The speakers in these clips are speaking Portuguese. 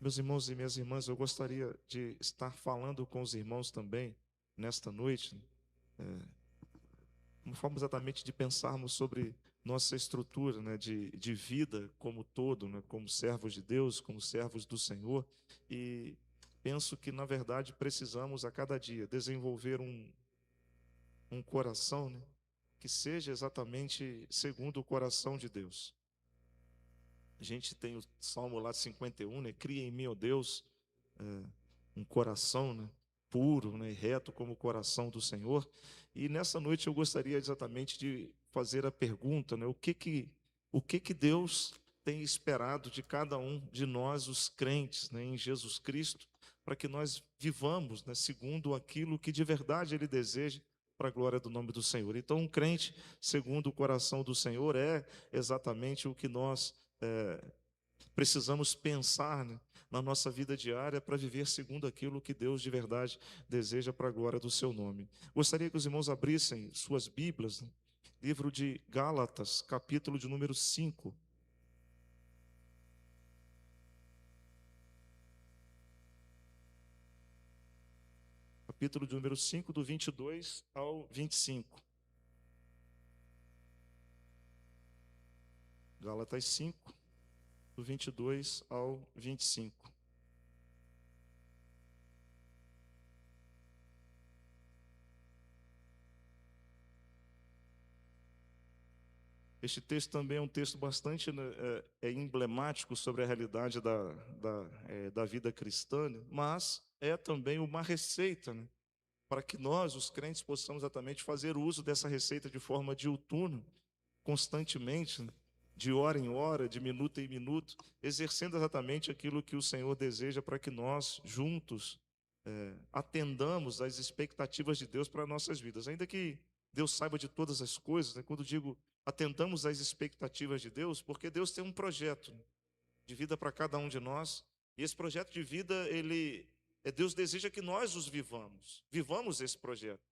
Meus irmãos e minhas irmãs, eu gostaria de estar falando com os irmãos também nesta noite, uma forma exatamente de pensarmos sobre nossa estrutura, né, de vida como todo, né, como servos de Deus, como servos do Senhor, e penso que, na verdade, precisamos a cada dia desenvolver um coração, né, que seja exatamente segundo o coração de Deus. A gente tem o Salmo lá de 51, né, cria em mim, ó Deus, um coração, né, puro, né, e reto como o coração do Senhor. E nessa noite eu gostaria exatamente de fazer a pergunta, né, o que que Deus tem esperado de cada um de nós, os crentes, né, em Jesus Cristo, para que nós vivamos, né, segundo aquilo que de verdade Ele deseja para a glória do nome do Senhor. Então, um crente segundo o coração do Senhor é exatamente o que nós precisamos pensar, né, na nossa vida diária para viver segundo aquilo que Deus de verdade deseja para a glória do seu nome. Gostaria que os irmãos abrissem suas Bíblias, né, livro de Gálatas, capítulo de número 5. Capítulo de número 5, do 22 ao 25. Gálatas 5, do 22 ao 25. Este texto também é um texto bastante, né, emblemático sobre a realidade da vida cristã, né, mas é também uma receita, né, para que nós, os crentes, possamos exatamente fazer uso dessa receita de forma diuturna, constantemente, né, de hora em hora, de minuto em minuto, exercendo exatamente aquilo que o Senhor deseja para que nós, juntos, atendamos às expectativas de Deus para nossas vidas. Ainda que Deus saiba de todas as coisas, né, quando digo atendamos às expectativas de Deus, porque Deus tem um projeto de vida para cada um de nós, e esse projeto de vida, Deus deseja que nós os vivamos esse projeto.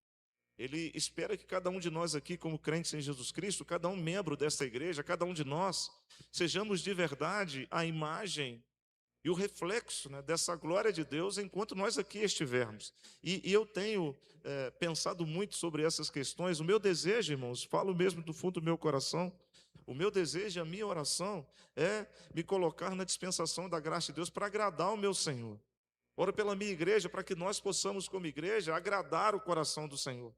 Ele espera que cada um de nós aqui, como crentes em Jesus Cristo, cada um membro desta igreja, cada um de nós, sejamos de verdade a imagem e o reflexo, né, dessa glória de Deus enquanto nós aqui estivermos. E eu tenho pensado muito sobre essas questões. O meu desejo, irmãos, falo mesmo do fundo do meu coração, o meu desejo, a minha oração é me colocar na dispensação da graça de Deus para agradar o meu Senhor. Oro pela minha igreja para que nós possamos, como igreja, agradar o coração do Senhor.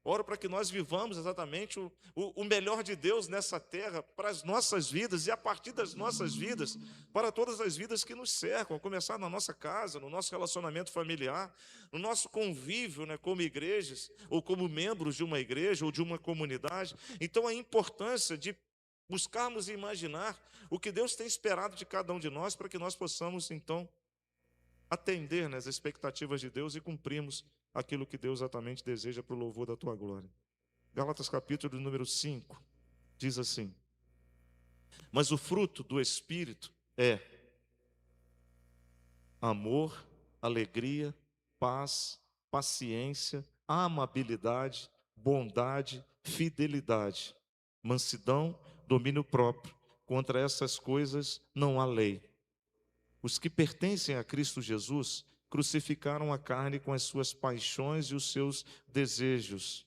Oro para que nós vivamos exatamente o melhor de Deus nessa terra para as nossas vidas e a partir das nossas vidas, para todas as vidas que nos cercam, a começar na nossa casa, no nosso relacionamento familiar, no nosso convívio, né, como igrejas, ou como membros de uma igreja ou de uma comunidade. Então, a importância de buscarmos e imaginar o que Deus tem esperado de cada um de nós para que nós possamos, então, atender, né, as expectativas de Deus e cumprirmos aquilo que Deus exatamente deseja para o louvor da tua glória. Gálatas capítulo número 5 diz assim: mas o fruto do Espírito é amor, alegria, paz, paciência, amabilidade, bondade, fidelidade, mansidão, domínio próprio. Contra essas coisas não há lei. Os que pertencem a Cristo Jesus crucificaram a carne com as suas paixões e os seus desejos.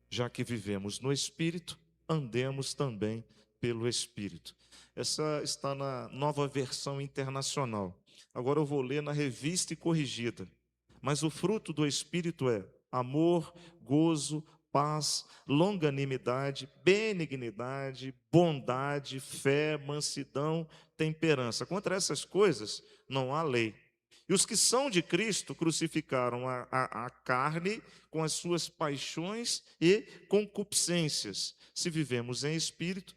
Já que vivemos no Espírito, andemos também pelo Espírito. Essa está na Nova Versão Internacional. Agora eu vou ler na Revista e Corrigida. Mas o fruto do Espírito é amor, gozo, paz, longanimidade, benignidade, bondade, fé, mansidão, temperança. Contra essas coisas não há lei. E os que são de Cristo crucificaram a carne com as suas paixões e concupiscências. Se vivemos em espírito,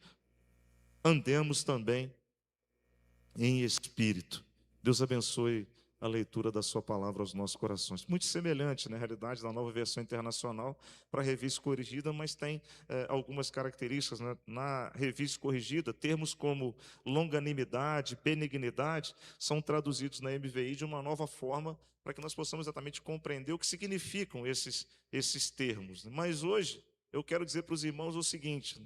andemos também em espírito. Deus abençoe a leitura da sua palavra aos nossos corações. Muito semelhante, na realidade, da Nova Versão Internacional para a Revista Corrigida, mas tem algumas características, né? Na Revista Corrigida, termos como longanimidade, benignidade, são traduzidos na MVI de uma nova forma para que nós possamos exatamente compreender o que significam esses termos. Mas hoje, eu quero dizer para os irmãos o seguinte,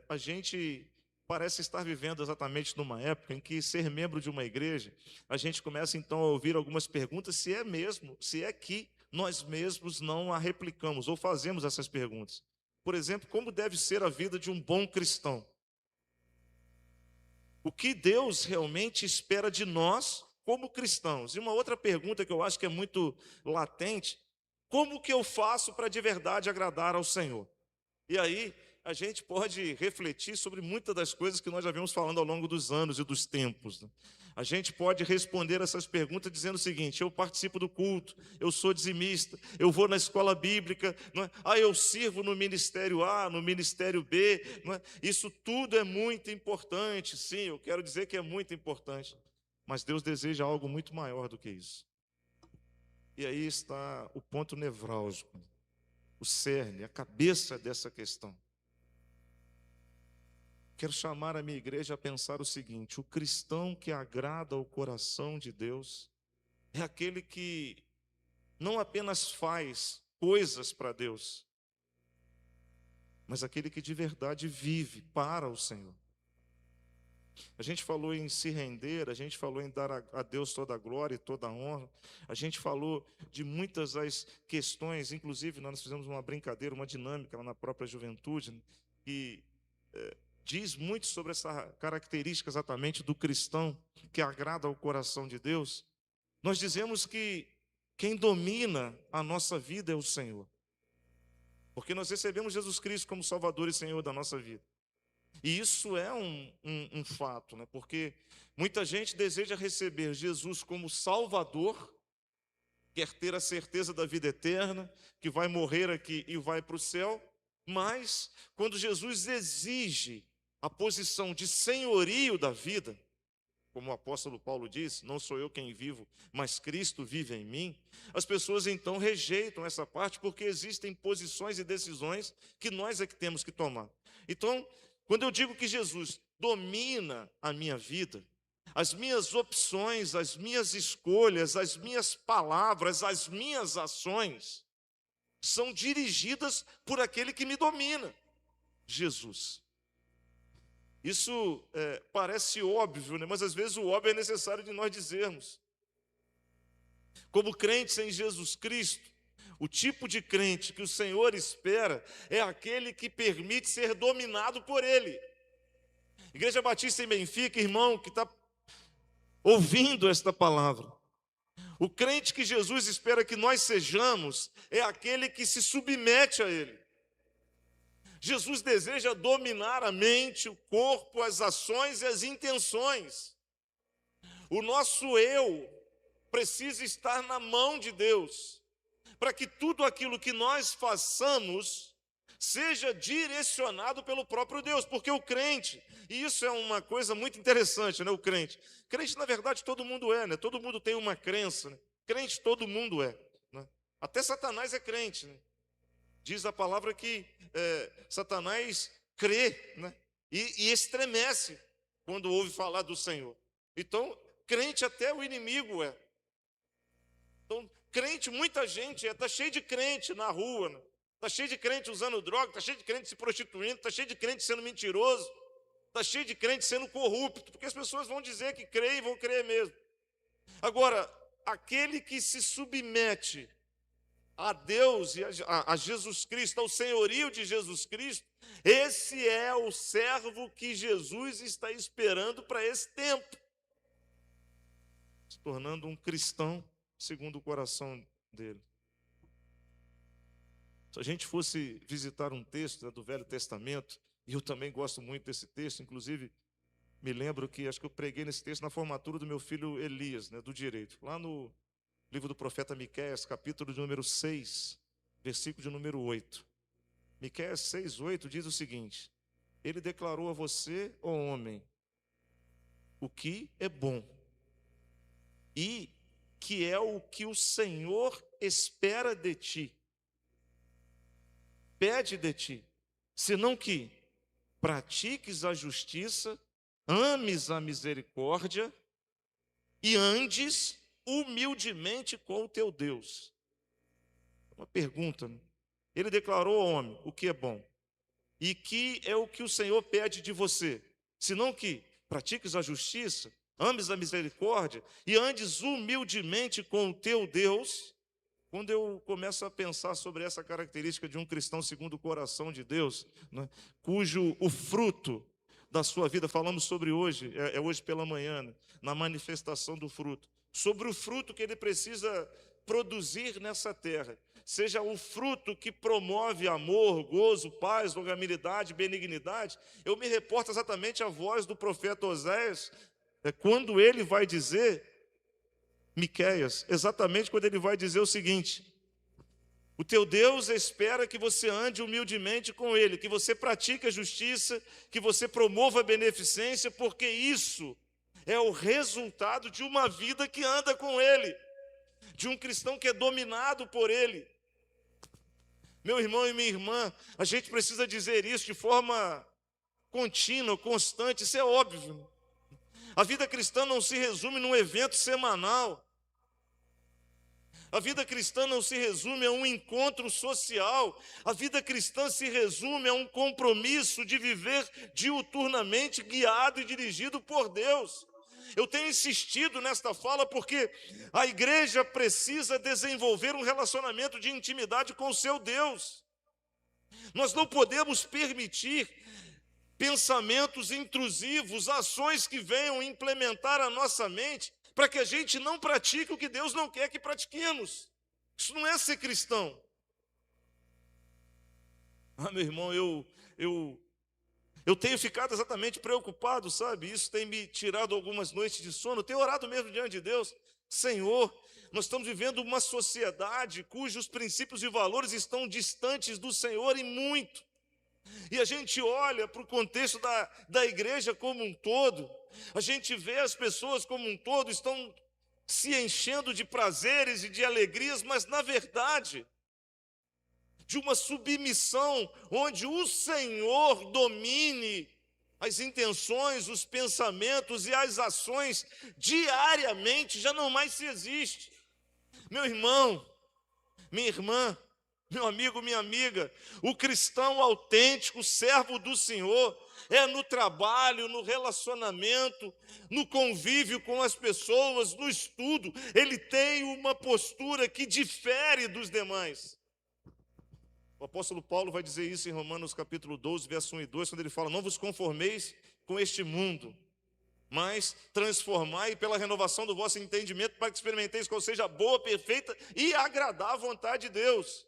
a gente parece estar vivendo exatamente numa época em que ser membro de uma igreja, a gente começa então a ouvir algumas perguntas, se é que nós mesmos não a replicamos ou fazemos essas perguntas. Por exemplo, como deve ser a vida de um bom cristão? O que Deus realmente espera de nós como cristãos? E uma outra pergunta que eu acho que é muito latente: como que eu faço para de verdade agradar ao Senhor? E aí a gente pode refletir sobre muitas das coisas que nós já vimos falando ao longo dos anos e dos tempos, né? A gente pode responder essas perguntas dizendo o seguinte: eu participo do culto, eu sou dizimista, eu vou na escola bíblica, não é? Eu sirvo no ministério A, no ministério B, não é? Isso tudo é muito importante, sim, eu quero dizer que é muito importante, mas Deus deseja algo muito maior do que isso. E aí está o ponto nevrálgico, o cerne, a cabeça dessa questão. Quero chamar a minha igreja a pensar o seguinte: o cristão que agrada ao coração de Deus é aquele que não apenas faz coisas para Deus, mas aquele que de verdade vive para o Senhor. A gente falou em se render, a gente falou em dar a Deus toda a glória e toda a honra, a gente falou de muitas das questões, inclusive nós fizemos uma brincadeira, uma dinâmica lá na própria juventude, que diz muito sobre essa característica exatamente do cristão que agrada ao coração de Deus. Nós dizemos que quem domina a nossa vida é o Senhor, porque nós recebemos Jesus Cristo como Salvador e Senhor da nossa vida. E isso é um fato, né? Porque muita gente deseja receber Jesus como Salvador, quer ter a certeza da vida eterna, que vai morrer aqui e vai para o céu, mas quando Jesus exige a posição de senhorio da vida, como o apóstolo Paulo diz: não sou eu quem vivo, mas Cristo vive em mim, as pessoas então rejeitam essa parte, porque existem posições e decisões que nós é que temos que tomar. Então, quando eu digo que Jesus domina a minha vida, as minhas opções, as minhas escolhas, as minhas palavras, as minhas ações são dirigidas por aquele que me domina, Jesus. Isso parece óbvio, né? Mas às vezes o óbvio é necessário de nós dizermos. Como crentes em Jesus Cristo, o tipo de crente que o Senhor espera é aquele que permite ser dominado por Ele. Igreja Batista em Benfica, irmão que está ouvindo esta palavra, o crente que Jesus espera que nós sejamos é aquele que se submete a Ele. Jesus deseja dominar a mente, o corpo, as ações e as intenções. O nosso eu precisa estar na mão de Deus, para que tudo aquilo que nós façamos seja direcionado pelo próprio Deus, porque o crente, e isso é uma coisa muito interessante, né? Crente, na verdade, todo mundo é, né? Todo mundo tem uma crença, né? Crente, todo mundo é, né? Até Satanás é crente, né? Diz a palavra que Satanás crê, né? E estremece quando ouve falar do Senhor. Então, crente até o inimigo é. Então, crente, muita gente está cheio de crente na rua, né? Está cheio de crente usando droga, está cheio de crente se prostituindo, está cheio de crente sendo mentiroso, está cheio de crente sendo corrupto, porque as pessoas vão dizer que creem e vão crer mesmo. Agora, aquele que se submete a Deus e a Jesus Cristo, ao senhorio de Jesus Cristo, esse é o servo que Jesus está esperando para esse tempo, se tornando um cristão segundo o coração dele. Se a gente fosse visitar um texto, né, do Velho Testamento, e eu também gosto muito desse texto, inclusive me lembro que acho que eu preguei nesse texto na formatura do meu filho Elias, né, do direito, lá no livro do profeta Miqueias, capítulo de número 6, versículo de número 8. Miqueias 6, 8 diz o seguinte: ele declarou a você, ó homem, o que é bom, e que é o que o Senhor espera de ti, pede de ti, senão que pratiques a justiça, ames a misericórdia e andes humildemente com o teu Deus. Uma pergunta, né? Ele declarou ao homem o que é bom, e que é o que o Senhor pede de você, senão que pratiques a justiça, ames a misericórdia e andes humildemente com o teu Deus. Quando eu começo a pensar sobre essa característica de um cristão segundo o coração de Deus, né, cujo o fruto da sua vida, falamos sobre hoje, hoje pela manhã, né, na manifestação do fruto, sobre o fruto que ele precisa produzir nessa terra, seja o fruto que promove amor, gozo, paz, longanimidade, benignidade. Eu me reporto exatamente à voz do profeta Oséias, quando ele vai dizer, Miqueias, exatamente quando ele vai dizer o seguinte: o teu Deus espera que você ande humildemente com Ele, que você pratique a justiça, que você promova a beneficência, porque isso é o resultado de uma vida que anda com Ele, de um cristão que é dominado por Ele. Meu irmão e minha irmã, a gente precisa dizer isso de forma contínua, constante, isso é óbvio. A vida cristã não se resume num evento semanal. A vida cristã não se resume a um encontro social. A vida cristã se resume a um compromisso de viver diuturnamente guiado e dirigido por Deus. Eu tenho insistido nesta fala porque a igreja precisa desenvolver um relacionamento de intimidade com o seu Deus. Nós não podemos permitir pensamentos intrusivos, ações que venham implementar a nossa mente, para que a gente não pratique o que Deus não quer que pratiquemos. Isso não é ser cristão. Meu irmão, eu tenho ficado exatamente preocupado, sabe? Isso tem me tirado algumas noites de sono. Eu tenho orado mesmo diante de Deus. Senhor, nós estamos vivendo uma sociedade cujos princípios e valores estão distantes do Senhor e muito. E a gente olha para o contexto da igreja como um todo, a gente vê as pessoas como um todo, estão se enchendo de prazeres e de alegrias, mas na verdade, de uma submissão onde o Senhor domine as intenções, os pensamentos e as ações diariamente, já não mais se existe. Meu irmão, minha irmã, meu amigo, minha amiga, o cristão autêntico, servo do Senhor, é no trabalho, no relacionamento, no convívio com as pessoas, no estudo, ele tem uma postura que difere dos demais. O apóstolo Paulo vai dizer isso em Romanos capítulo 12, verso 1 e 2, quando ele fala: não vos conformeis com este mundo, mas transformai pela renovação do vosso entendimento, para que experimenteis qual seja a boa, perfeita e agradar a vontade de Deus.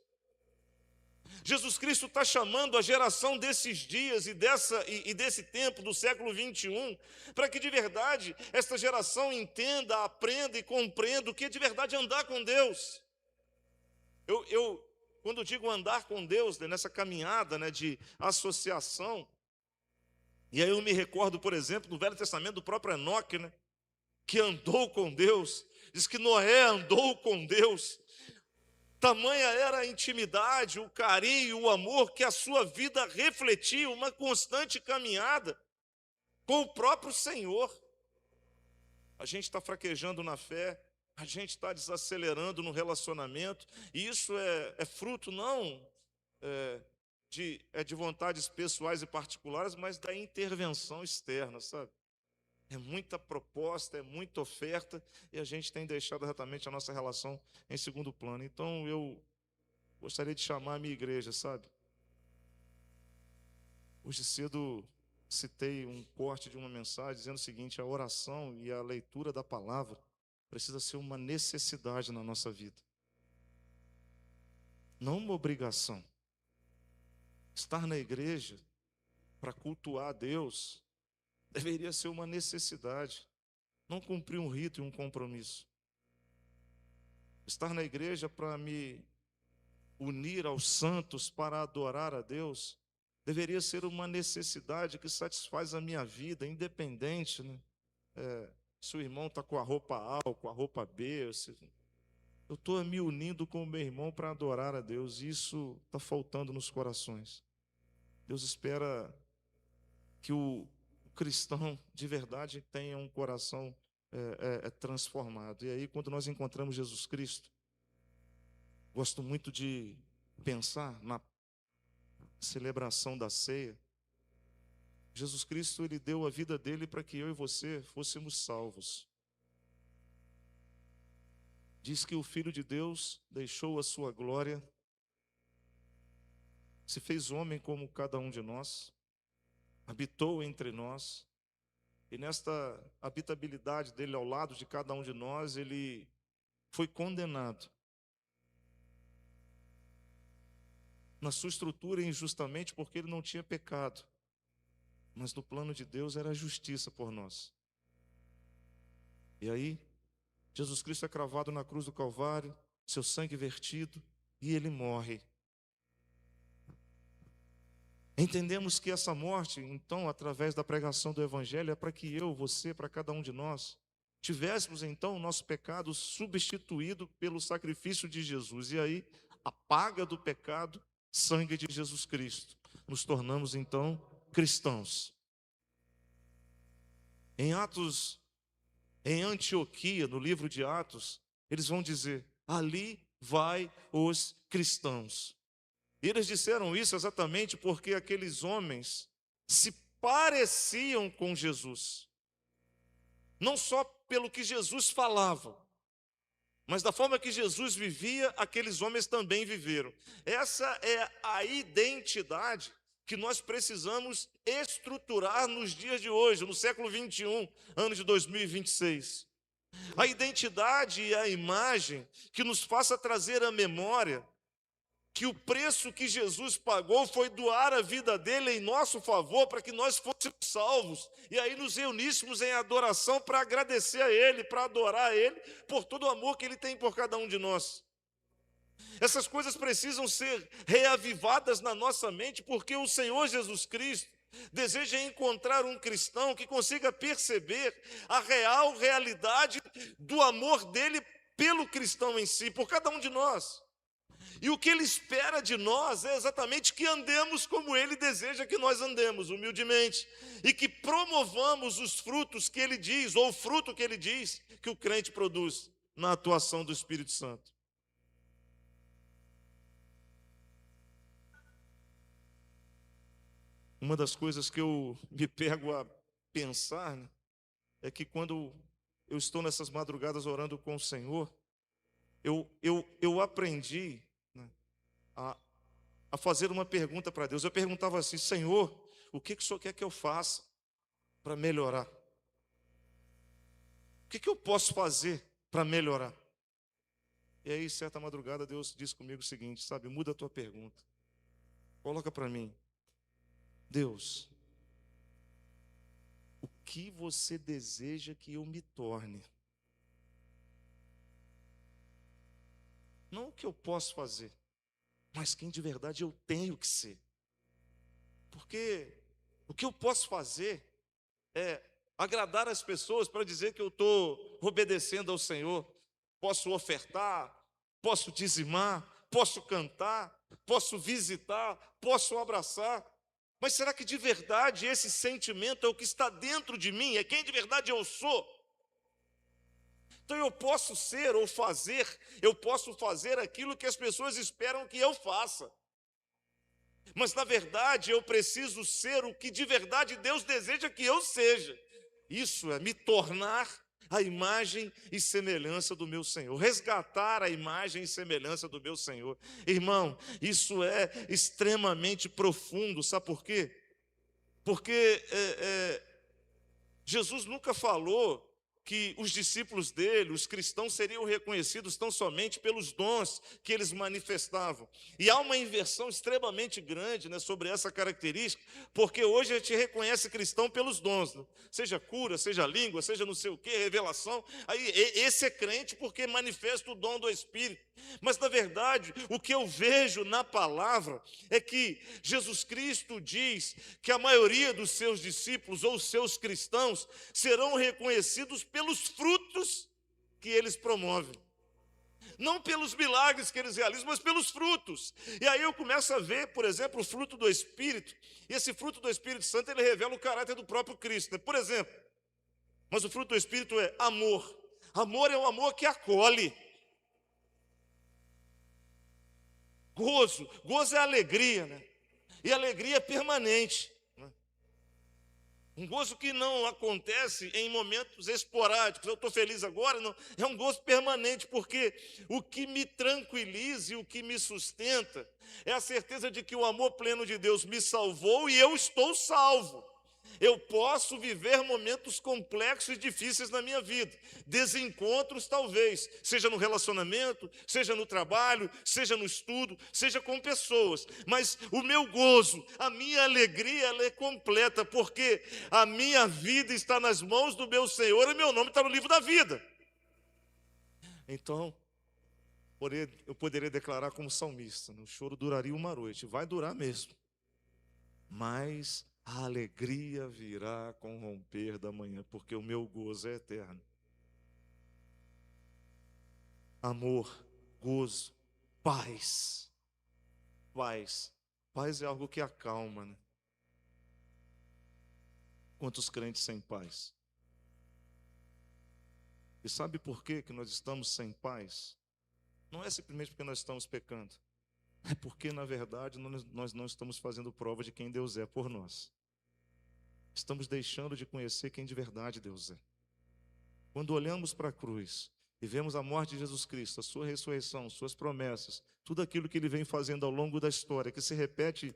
Jesus Cristo está chamando a geração desses dias e desse tempo, do século 21, para que de verdade esta geração entenda, aprenda e compreenda o que é de verdade andar com Deus. Quando eu digo andar com Deus, né, nessa caminhada, né, de associação, e aí eu me recordo, por exemplo, do Velho Testamento, do próprio Enoque, né, que andou com Deus, diz que Noé andou com Deus. Tamanha era a intimidade, o carinho, o amor, que a sua vida refletia uma constante caminhada com o próprio Senhor. A gente está fraquejando na fé, a gente está desacelerando no relacionamento, e isso é fruto não de vontades pessoais e particulares, mas da intervenção externa, sabe? É muita proposta, é muita oferta, e a gente tem deixado exatamente a nossa relação em segundo plano. Então, eu gostaria de chamar a minha igreja, sabe? Hoje cedo citei um corte de uma mensagem dizendo o seguinte: a oração e a leitura da palavra precisa ser uma necessidade na nossa vida, não uma obrigação. Estar na igreja para cultuar a Deus deveria ser uma necessidade, não cumprir um rito e um compromisso. Estar na igreja para me unir aos santos, para adorar a Deus, deveria ser uma necessidade que satisfaz a minha vida, independente, né? Se o irmão está com a roupa A ou com a roupa B, eu estou me unindo com o meu irmão para adorar a Deus, e isso está faltando nos corações. Deus espera que o cristão de verdade tenha um coração transformado. E aí, quando nós encontramos Jesus Cristo, gosto muito de pensar na celebração da ceia, Jesus Cristo, ele deu a vida dele para que eu e você fôssemos salvos. Diz que o Filho de Deus deixou a sua glória, se fez homem como cada um de nós, habitou entre nós, e nesta habitabilidade dele ao lado de cada um de nós, ele foi condenado na sua estrutura injustamente porque ele não tinha pecado, mas no plano de Deus era a justiça por nós. E aí, Jesus Cristo é cravado na cruz do Calvário, seu sangue vertido, e ele morre. Entendemos que essa morte, então, através da pregação do Evangelho, é para que eu, você, para cada um de nós, tivéssemos, então, o nosso pecado substituído pelo sacrifício de Jesus. E aí, a paga do pecado, sangue de Jesus Cristo. Nos tornamos, então, cristãos. Em Antioquia, no livro de Atos, eles vão dizer: ali vai os cristãos. E eles disseram isso exatamente porque aqueles homens se pareciam com Jesus. Não só pelo que Jesus falava, mas da forma que Jesus vivia, aqueles homens também viveram. Essa é a identidade que nós precisamos estruturar nos dias de hoje, no século 21, ano de 2026. A identidade e a imagem que nos faça trazer à memória que o preço que Jesus pagou foi doar a vida dele em nosso favor para que nós fôssemos salvos. E aí nos reuníssemos em adoração para agradecer a ele, para adorar a ele por todo o amor que ele tem por cada um de nós. Essas coisas precisam ser reavivadas na nossa mente, porque o Senhor Jesus Cristo deseja encontrar um cristão que consiga perceber a real realidade do amor dele pelo cristão em si, por cada um de nós. E o que ele espera de nós é exatamente que andemos como ele deseja que nós andemos, humildemente, e que promovamos os frutos que ele diz, ou o fruto que ele diz que o crente produz na atuação do Espírito Santo. Uma das coisas que eu me pego a pensar, né, é que quando eu estou nessas madrugadas orando com o Senhor, eu aprendi a fazer uma pergunta para Deus. Eu perguntava assim: Senhor, o que o Senhor quer que eu faça para melhorar? O que eu posso fazer para melhorar? E aí, certa madrugada, Deus disse comigo o seguinte, sabe, muda a tua pergunta. Coloca para mim: Deus, o que você deseja que eu me torne? Não o que eu posso fazer, mas quem de verdade eu tenho que ser. Porque o que eu posso fazer é agradar as pessoas para dizer que eu estou obedecendo ao Senhor. Posso ofertar, posso dizimar, posso cantar, posso visitar, posso abraçar. Mas será que de verdade esse sentimento é o que está dentro de mim? É quem de verdade eu sou? Então eu posso ser ou fazer, eu posso fazer aquilo que as pessoas esperam que eu faça. Mas na verdade eu preciso ser o que de verdade Deus deseja que eu seja. Isso é me tornar a imagem e semelhança do meu Senhor, resgatar a imagem e semelhança do meu Senhor. Irmão, isso é extremamente profundo, sabe por quê? Porque Jesus nunca falou que os discípulos dele, os cristãos, seriam reconhecidos tão somente pelos dons que eles manifestavam. E há uma inversão extremamente grande, né, sobre essa característica, porque hoje a gente reconhece cristão pelos dons, né? Seja cura, seja língua, seja não sei o que, revelação. Aí esse é crente porque manifesta o dom do Espírito. Mas na verdade, o que eu vejo na palavra é que Jesus Cristo diz que a maioria dos seus discípulos ou seus cristãos serão reconhecidos pelos frutos que eles promovem. Não pelos milagres que eles realizam, mas pelos frutos. E aí eu começo a ver, por exemplo, o fruto do Espírito. E esse fruto do Espírito Santo, ele revela o caráter do próprio Cristo, né? Por exemplo, mas o fruto do Espírito é amor. Amor é um amor que acolhe. Gozo é alegria, né? E alegria é permanente, né? Um gozo que não acontece em momentos esporádicos. Eu estou feliz agora, não. É um gozo permanente, porque o que me tranquiliza e o que me sustenta é a certeza de que o amor pleno de Deus me salvou e eu estou salvo. Eu posso viver momentos complexos e difíceis na minha vida, desencontros talvez, seja no relacionamento, seja no trabalho, seja no estudo, seja com pessoas, mas o meu gozo, a minha alegria, ela é completa, porque a minha vida está nas mãos do meu Senhor e meu nome está no livro da vida. Então, eu poderia declarar como salmista, o choro duraria uma noite, vai durar mesmo, mas a alegria virá com o romper da manhã, porque o meu gozo é eterno. Amor, gozo, paz. Paz. Paz é algo que acalma, né? Quantos crentes sem paz? E sabe por que nós estamos sem paz? Não é simplesmente porque nós estamos pecando. É porque, na verdade, nós não estamos fazendo prova de quem Deus é por nós. Estamos deixando de conhecer quem de verdade Deus é. Quando olhamos para a cruz e vemos a morte de Jesus Cristo, a sua ressurreição, suas promessas, tudo aquilo que Ele vem fazendo ao longo da história, que se repete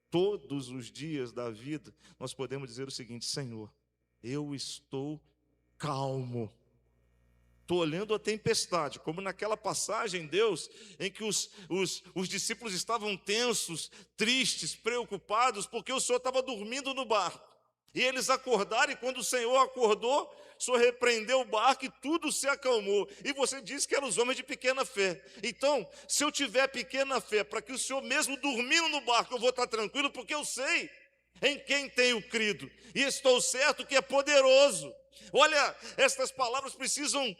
todos os dias da vida, nós podemos dizer o seguinte: Senhor, eu estou calmo. Estou olhando a tempestade, como naquela passagem, Deus, em que os discípulos estavam tensos, tristes, preocupados, porque o Senhor estava dormindo no barco. E eles acordaram, e quando o Senhor acordou, o Senhor repreendeu o barco e tudo se acalmou. E você disse que eram os homens de pequena fé. Então, se eu tiver pequena fé, para que o Senhor mesmo dormindo no barco, eu vou estar tranquilo, porque eu sei em quem tenho crido. E estou certo que é poderoso. Olha, estas palavras precisam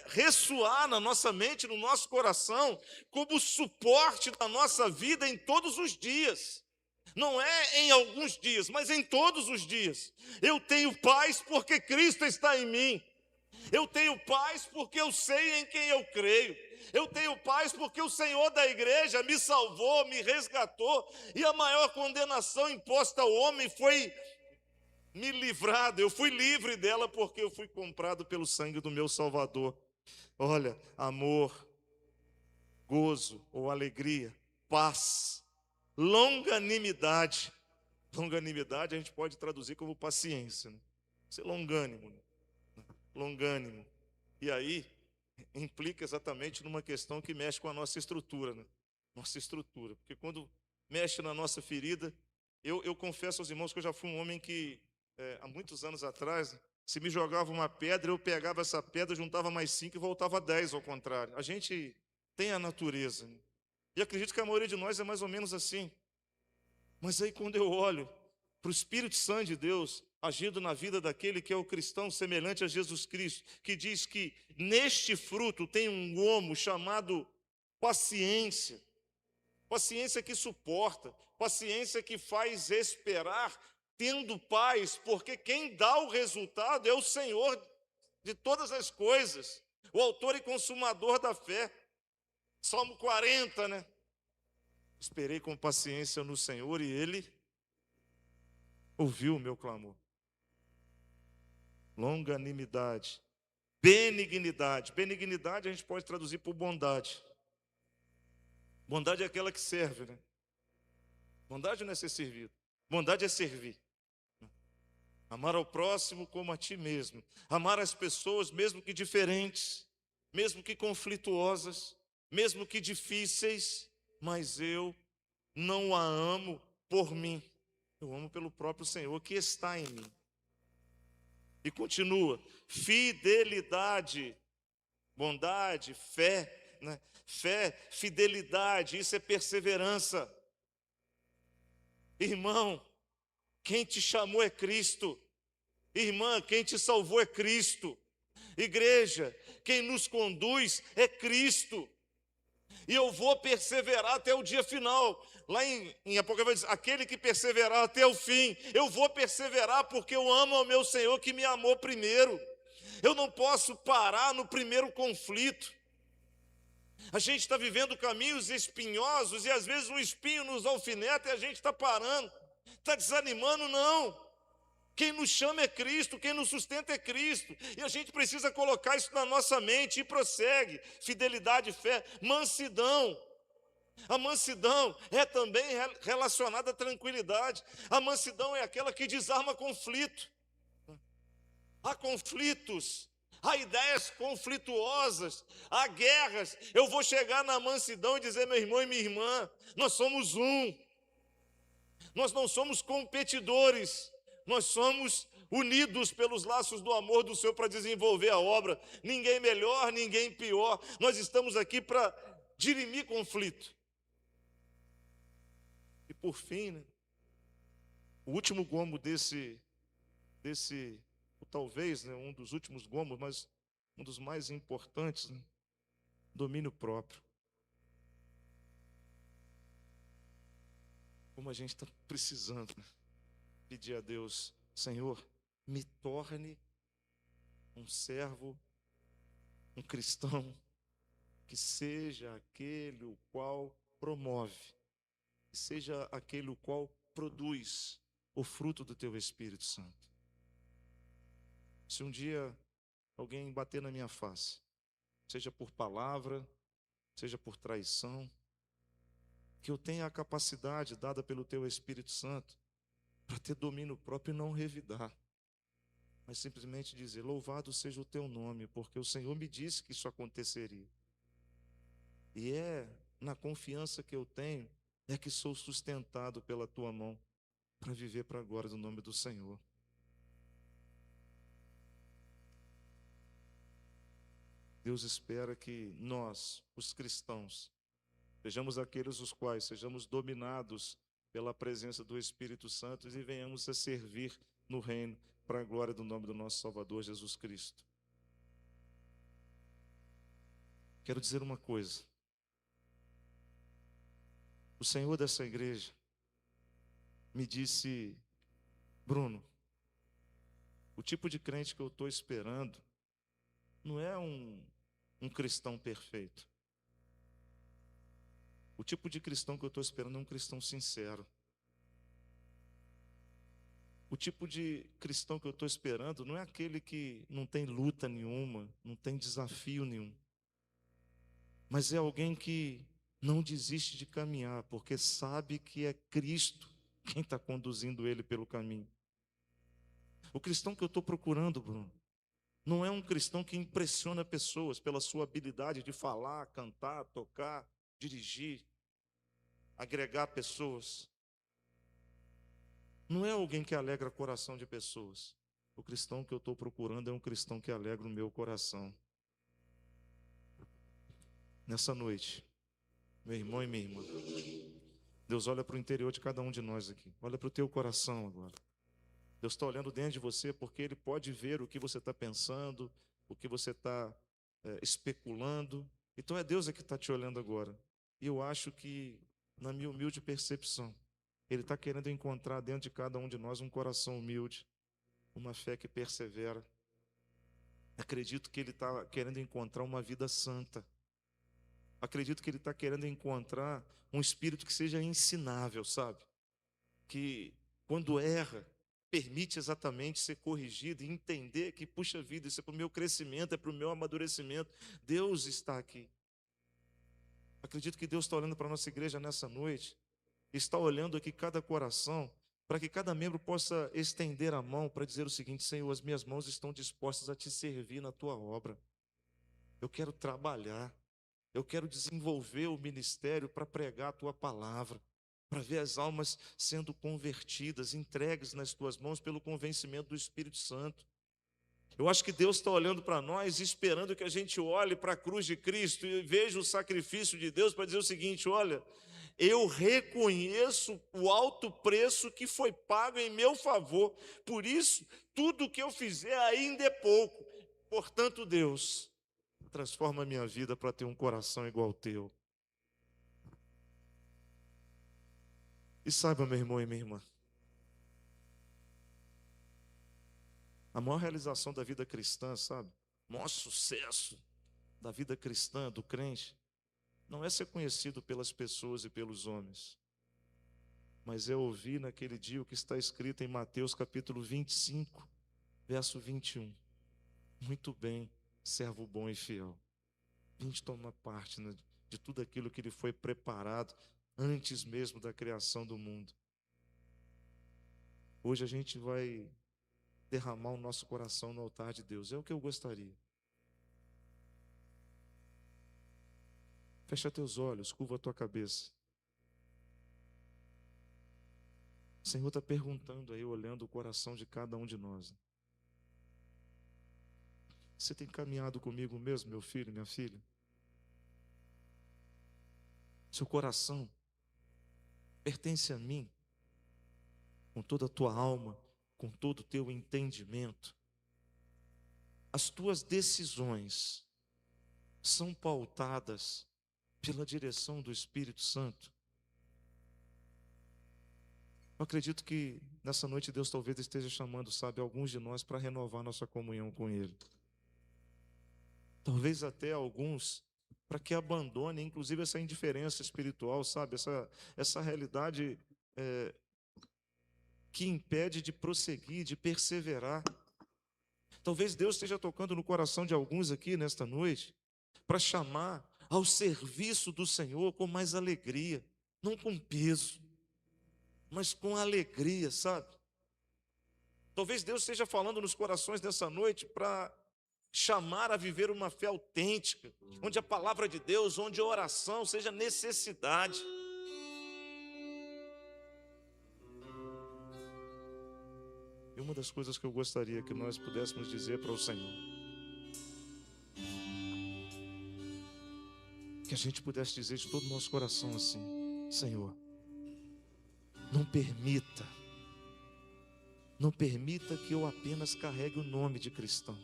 ressoar na nossa mente, no nosso coração, como suporte da nossa vida em todos os dias. Não é em alguns dias, mas em todos os dias. Eu tenho paz porque Cristo está em mim. Eu tenho paz porque eu sei em quem eu creio. Eu tenho paz porque o Senhor da igreja me salvou, me resgatou. E a maior condenação imposta ao homem foi me livrado, eu fui livre dela porque eu fui comprado pelo sangue do meu Salvador. Olha, amor, gozo ou alegria, paz, longanimidade. Longanimidade a gente pode traduzir como paciência, né? Ser longânimo, né? Longânimo. E aí implica exatamente numa questão que mexe com a nossa estrutura, né? Nossa estrutura, porque quando mexe na nossa ferida, eu confesso aos irmãos que eu já fui um homem que há muitos anos atrás, se me jogava uma pedra, eu pegava essa pedra, juntava mais 5 e voltava 10 ao contrário. A gente tem a natureza, né? E acredito que a maioria de nós é mais ou menos assim. Mas aí quando eu olho para o Espírito Santo de Deus agindo na vida daquele que é o cristão semelhante a Jesus Cristo, que diz que neste fruto tem um gomo chamado paciência. Paciência que suporta, paciência que faz esperar, tendo paz, porque quem dá o resultado é o Senhor de todas as coisas, o autor e consumador da fé. Salmo 40, né? Esperei com paciência no Senhor e Ele ouviu o meu clamor. Longanimidade, benignidade. Benignidade a gente pode traduzir por bondade. Bondade é aquela que serve, né? Bondade não é ser servido, bondade é servir. Amar ao próximo como a ti mesmo. Amar as pessoas, mesmo que diferentes, mesmo que conflituosas, mesmo que difíceis, mas eu não a amo por mim. Eu amo pelo próprio Senhor que está em mim. E continua, fidelidade, bondade, fé, né? Fé, fidelidade, isso é perseverança. Irmão, quem te chamou é Cristo. Irmã, quem te salvou é Cristo. Igreja, quem nos conduz é Cristo. E eu vou perseverar até o dia final. Lá em Apocalipse, aquele que perseverar até o fim, eu vou perseverar porque eu amo ao meu Senhor que me amou primeiro. Eu não posso parar no primeiro conflito. A gente está vivendo caminhos espinhosos e às vezes um espinho nos alfineta e a gente está parando. Está desanimando? Não. Quem nos chama é Cristo, quem nos sustenta é Cristo. E a gente precisa colocar isso na nossa mente e prossegue. Fidelidade, fé, mansidão. A mansidão é também relacionada à tranquilidade. A mansidão é aquela que desarma conflito. Há conflitos, há ideias conflituosas, há guerras. Eu vou chegar na mansidão e dizer, meu irmão e minha irmã, nós somos um. Nós não somos competidores, nós somos unidos pelos laços do amor do Senhor para desenvolver a obra. Ninguém melhor, ninguém pior. Nós estamos aqui para dirimir conflito. E por fim, né, o último gomo desse talvez, né, um dos últimos gomos, mas um dos mais importantes, né, domínio próprio. Como a gente está precisando, né, pedir a Deus, Senhor, me torne um servo, um cristão, que seja aquele o qual promove, que seja aquele o qual produz o fruto do Teu Espírito Santo. Se um dia alguém bater na minha face, seja por palavra, seja por traição, que eu tenha a capacidade dada pelo Teu Espírito Santo para ter domínio próprio e não revidar, mas simplesmente dizer, louvado seja o Teu nome, porque o Senhor me disse que isso aconteceria. E é na confiança que eu tenho, é que sou sustentado pela Tua mão para viver para a glória do nome do Senhor. Deus espera que nós, os cristãos, sejamos aqueles os quais sejamos dominados pela presença do Espírito Santo e venhamos a servir no reino para a glória do nome do nosso Salvador Jesus Cristo. Quero dizer uma coisa. O Senhor dessa igreja me disse, Bruno, o tipo de crente que eu estou esperando não é um cristão perfeito. O tipo de cristão que eu estou esperando é um cristão sincero. O tipo de cristão que eu estou esperando não é aquele que não tem luta nenhuma, não tem desafio nenhum. Mas é alguém que não desiste de caminhar, porque sabe que é Cristo quem está conduzindo ele pelo caminho. O cristão que eu estou procurando, Bruno, não é um cristão que impressiona pessoas pela sua habilidade de falar, cantar, tocar, dirigir, agregar pessoas. Não é alguém que alegra o coração de pessoas. O cristão que eu estou procurando é um cristão que alegra o meu coração. Nessa noite, meu irmão e minha irmã, Deus olha para o interior de cada um de nós aqui. Olha para o teu coração agora. Deus está olhando dentro de você porque Ele pode ver o que você está pensando, o que você está especulando. Então é Deus que está te olhando agora. E eu acho que, na minha humilde percepção, Ele está querendo encontrar dentro de cada um de nós um coração humilde, uma fé que persevera. Acredito que Ele está querendo encontrar uma vida santa. Acredito que Ele está querendo encontrar um espírito que seja ensinável, sabe? Que quando erra, permite exatamente ser corrigido e entender que, puxa vida, isso é para o meu crescimento, é para o meu amadurecimento. Deus está aqui. Acredito que Deus está olhando para a nossa igreja nessa noite, está olhando aqui cada coração, para que cada membro possa estender a mão para dizer o seguinte: Senhor, as minhas mãos estão dispostas a te servir na tua obra. Eu quero trabalhar, eu quero desenvolver o ministério para pregar a tua palavra, para ver as almas sendo convertidas, entregues nas tuas mãos pelo convencimento do Espírito Santo. Eu acho que Deus está olhando para nós, esperando que a gente olhe para a cruz de Cristo e veja o sacrifício de Deus para dizer o seguinte: olha, eu reconheço o alto preço que foi pago em meu favor, por isso, tudo o que eu fizer ainda é pouco. Portanto, Deus, transforma a minha vida para ter um coração igual ao teu. E saiba, meu irmão e minha irmã, a maior realização da vida cristã, sabe? O maior sucesso da vida cristã, do crente, não é ser conhecido pelas pessoas e pelos homens. mas é ouvir naquele dia o que está escrito em Mateus capítulo 25, verso 21. Muito bem, servo bom e fiel. Vinde tomar parte, né, de tudo aquilo que lhe foi preparado antes mesmo da criação do mundo. Hoje a gente vai derramar o nosso coração no altar de Deus. É o que eu gostaria. Fecha teus olhos, curva a tua cabeça. O Senhor está perguntando aí, olhando o coração de cada um de nós. Você tem caminhado comigo mesmo, meu filho, minha filha? Seu coração pertence a mim, com toda a tua alma, com todo o teu entendimento. As tuas decisões são pautadas pela direção do Espírito Santo. Eu acredito que nessa noite Deus talvez esteja chamando, sabe, alguns de nós para renovar nossa comunhão com Ele. Talvez até alguns para que abandonem, inclusive, essa indiferença espiritual, sabe, essa realidade que impede de prosseguir, de perseverar. Talvez Deus esteja tocando no coração de alguns aqui nesta noite para chamar ao serviço do Senhor com mais alegria, não com peso, mas com alegria, sabe? Talvez Deus esteja falando nos corações nessa noite para chamar a viver uma fé autêntica, onde a palavra de Deus, onde a oração seja necessidade. E uma das coisas que eu gostaria que nós pudéssemos dizer para o Senhor, que a gente pudesse dizer de todo o nosso coração assim: Senhor, não permita que eu apenas carregue o nome de cristão,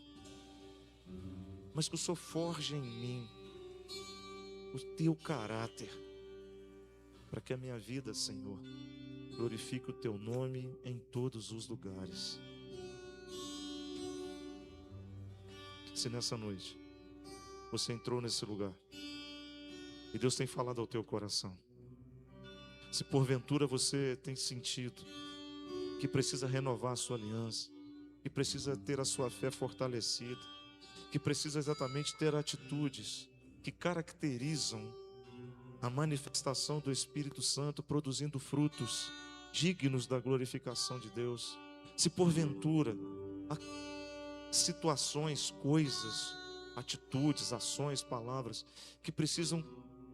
mas que o Senhor forje em mim o teu caráter, para que a minha vida, Senhor, glorifique o teu nome em todos os lugares. Se nessa noite você entrou nesse lugar e Deus tem falado ao teu coração, se porventura você tem sentido que precisa renovar a sua aliança, que precisa ter a sua fé fortalecida, que precisa exatamente ter atitudes que caracterizam a manifestação do Espírito Santo, produzindo frutos dignos da glorificação de Deus. Se porventura há situações, coisas, atitudes, ações, palavras que precisam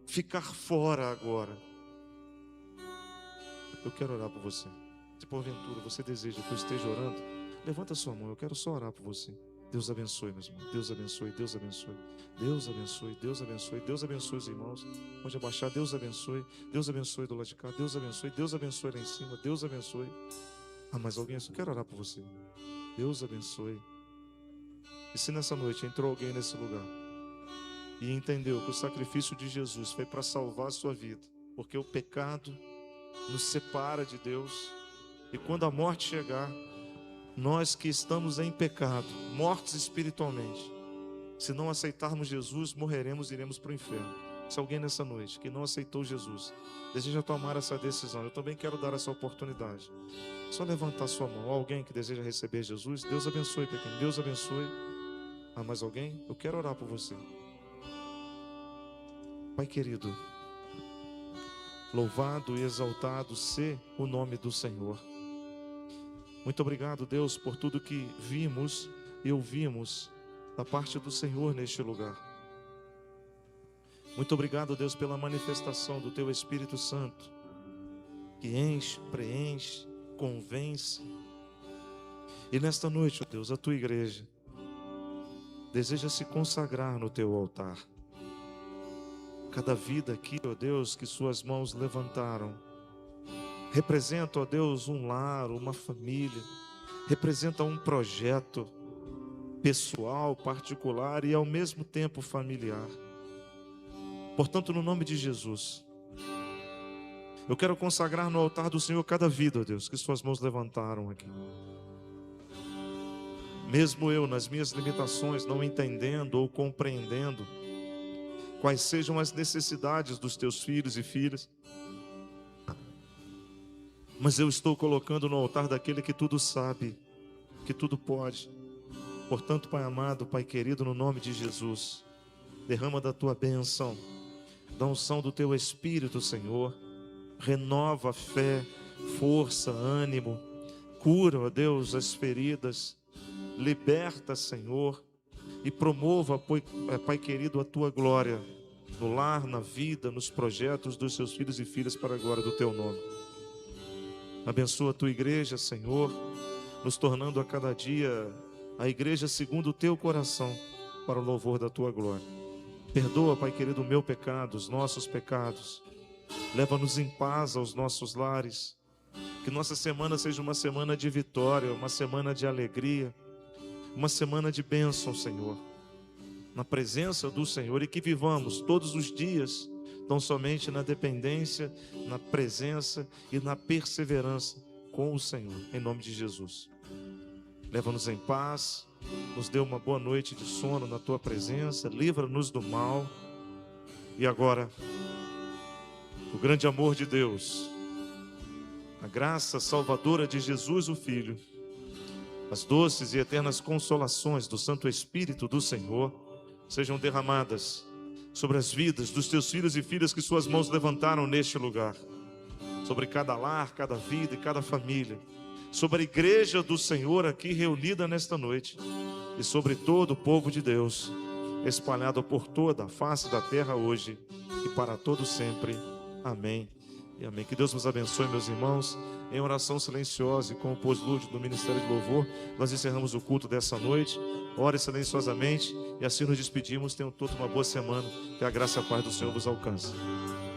ficar fora agora, eu quero orar por você. Se porventura você deseja que eu esteja orando, levanta a sua mão, eu quero só orar por você. Deus abençoe, meus irmãos. Deus abençoe, Deus abençoe. Deus abençoe, Deus abençoe. Deus abençoe os irmãos. Pode abaixar, Deus abençoe. Deus abençoe do lado de cá. Deus abençoe, Deus abençoe lá em cima. Deus abençoe. Ah, mais alguém? Eu só quero orar por você. Deus abençoe. E se nessa noite entrou alguém nesse lugar e entendeu que o sacrifício de Jesus foi para salvar a sua vida, porque o pecado nos separa de Deus, e quando a morte chegar, nós que estamos em pecado, mortos espiritualmente, se não aceitarmos Jesus, morreremos e iremos para o inferno. Se alguém nessa noite que não aceitou Jesus deseja tomar essa decisão, eu também quero dar essa oportunidade. Só levantar sua mão. Alguém que deseja receber Jesus, Deus abençoe, pequeno. Deus abençoe. Ah, mais alguém? Eu quero orar por você. Pai querido, louvado e exaltado seja o nome do Senhor. Muito obrigado, Deus, por tudo que vimos e ouvimos da parte do Senhor neste lugar. Muito obrigado, Deus, pela manifestação do Teu Espírito Santo, que enche, preenche, convence. E nesta noite, ó Deus, a Tua igreja deseja se consagrar no Teu altar. Cada vida aqui, ó Deus, que Suas mãos levantaram, representa, ó Deus, um lar, uma família, representa um projeto pessoal, particular e ao mesmo tempo familiar. Portanto, no nome de Jesus, eu quero consagrar no altar do Senhor cada vida, ó Deus, que Suas mãos levantaram aqui. Mesmo eu, nas minhas limitações, não entendendo ou compreendendo quais sejam as necessidades dos Teus filhos e filhas, mas eu estou colocando no altar daquele que tudo sabe, que tudo pode. Portanto, Pai amado, Pai querido, no nome de Jesus, derrama da tua bênção, da unção do teu Espírito, Senhor. Renova a fé, força, ânimo. Cura, ó Deus, as feridas. Liberta, Senhor, e promova, Pai querido, a tua glória no lar, na vida, nos projetos dos seus filhos e filhas para a glória do teu nome. Abençoa a tua igreja, Senhor, nos tornando a cada dia a igreja segundo o teu coração, para o louvor da tua glória. Perdoa, Pai querido, o meu pecado, os nossos pecados. Leva-nos em paz aos nossos lares. Que nossa semana seja uma semana de vitória, uma semana de alegria, uma semana de bênção, Senhor, na presença do Senhor, e que vivamos todos os dias tão somente na dependência, na presença e na perseverança com o Senhor, em nome de Jesus. Leva-nos em paz, nos dê uma boa noite de sono na tua presença, livra-nos do mal. E agora, o grande amor de Deus, a graça salvadora de Jesus, o Filho, as doces e eternas consolações do Santo Espírito do Senhor sejam derramadas sobre as vidas dos teus filhos e filhas que suas mãos levantaram neste lugar, sobre cada lar, cada vida e cada família, sobre a igreja do Senhor aqui reunida nesta noite e sobre todo o povo de Deus espalhado por toda a face da terra hoje e para todo sempre. Amém e amém. Que Deus nos abençoe, meus irmãos. Em oração silenciosa e com o pós-lúdio do Ministério de Louvor, nós encerramos o culto dessa noite. Ore silenciosamente e assim nos despedimos. Tenham todos uma boa semana. Que a graça e a paz do Senhor vos alcance.